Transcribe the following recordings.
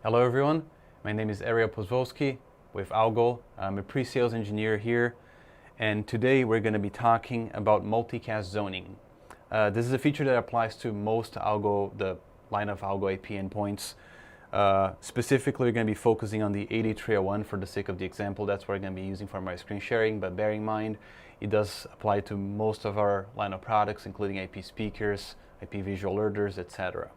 Hello everyone, my name is Ariel with Algo. I'm a pre-sales engineer here, and today we're going to be talking about multicast zoning. This is a feature that applies to most Algo, the line of Algo AP endpoints. Specifically, we're going to be focusing on the 8301 for the sake of the example. That's what I'm going to be using for my screen sharing, but bear in mind, it does apply to most of our line of products, including IP speakers, IP visual alerters, etc.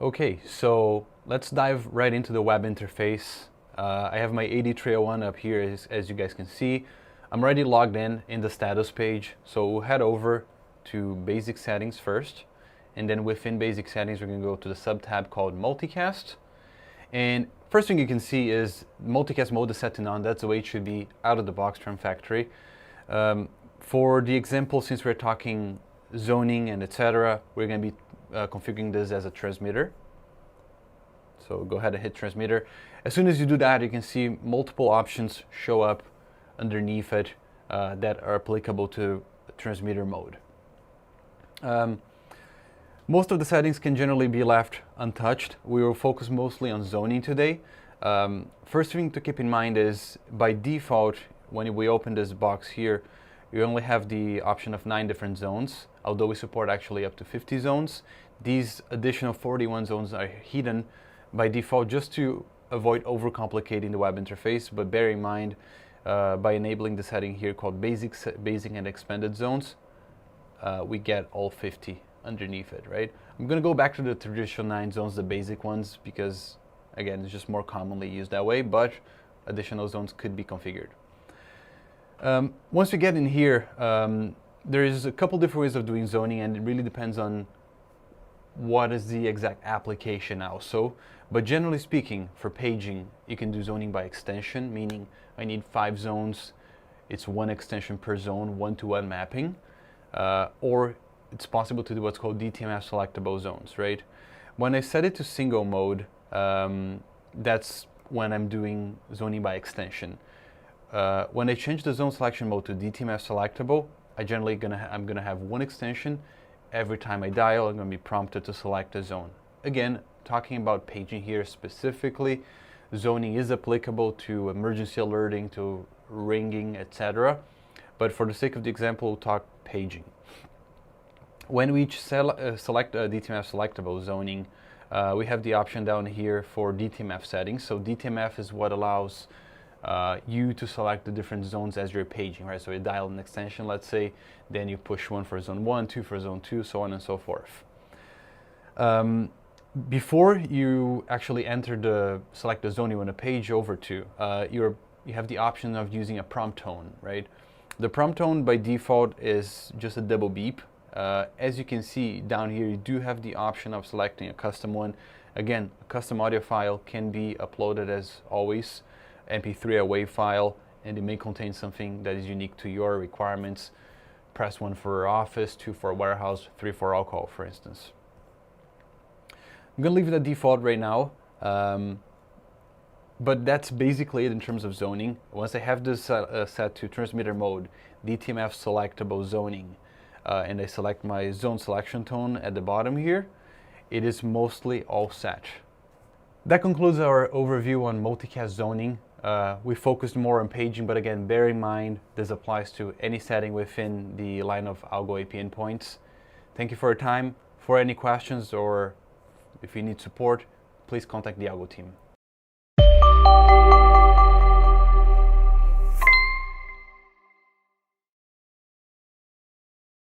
Okay, so let's dive right into the web interface. I have my 8301 up here, as you guys can see. I'm already logged in the status page, so we'll head over to basic settings first, and then within basic settings we're going to go to the sub-tab called Multicast. And first thing you can see is multicast mode is set to none. That's the way it should be out of the box from factory. For the example, since we're talking zoning and etc., we're going to be configuring this as a transmitter. So go ahead and hit transmitter. As soon as you do that, you can see multiple options show up underneath it that are applicable to transmitter mode. Most of the settings can generally be left untouched. We will focus mostly on zoning today. First thing to keep in mind is by default, when we open this box here, you only have the option of 9 different zones, although we support actually up to 50 zones. These additional 41 zones are hidden by default just to avoid overcomplicating the web interface, but bear in mind by enabling the setting here called basic and expanded zones, we get all 50 underneath it, right? I'm going to go back to the traditional 9 zones, the basic ones, because again, it's just more commonly used that way, but additional zones could be configured. Once we get in here, there is a couple different ways of doing zoning, and it really depends on what is the exact application also. But generally speaking, for paging, you can do zoning by extension, meaning I need 5 zones. It's 1 extension per zone, 1-to-1 mapping. Or it's possible to do what's called DTMF selectable zones, right? When I set it to single mode, that's when I'm doing zoning by extension. When I change the zone selection mode to DTMF selectable, I'm gonna have 1 extension. Every time I dial, I'm gonna be prompted to select a zone. Again, talking about paging here specifically, zoning is applicable to emergency alerting, to ringing, etc. But for the sake of the example, we'll talk paging. When we select DTMF selectable zoning, we have the option down here for DTMF settings. So DTMF is what allows you to select the different zones as you're paging, right? So you dial an extension, let's say, then you push 1 for zone 1, 2 for zone 2, so on and so forth. Before you actually select the zone you want to page over to, you have the option of using a prompt tone, right? The prompt tone by default is just a double beep. As you can see down here, you do have the option of selecting a custom one. Again, a custom audio file can be uploaded as always, MP3 or WAV file, and it may contain something that is unique to your requirements. Press 1 for office, 2 for warehouse, 3 for alcohol, for instance. I'm going to leave it at default right now, but that's basically it in terms of zoning. Once I have this set to transmitter mode, DTMF selectable zoning, and I select my zone selection tone at the bottom here, it is mostly all set. That concludes our overview on multicast zoning. We focused more on paging, but again, bear in mind this applies to any setting within the line of Algo AP endpoints. Thank you for your time. For any questions or if you need support, please contact the Algo team.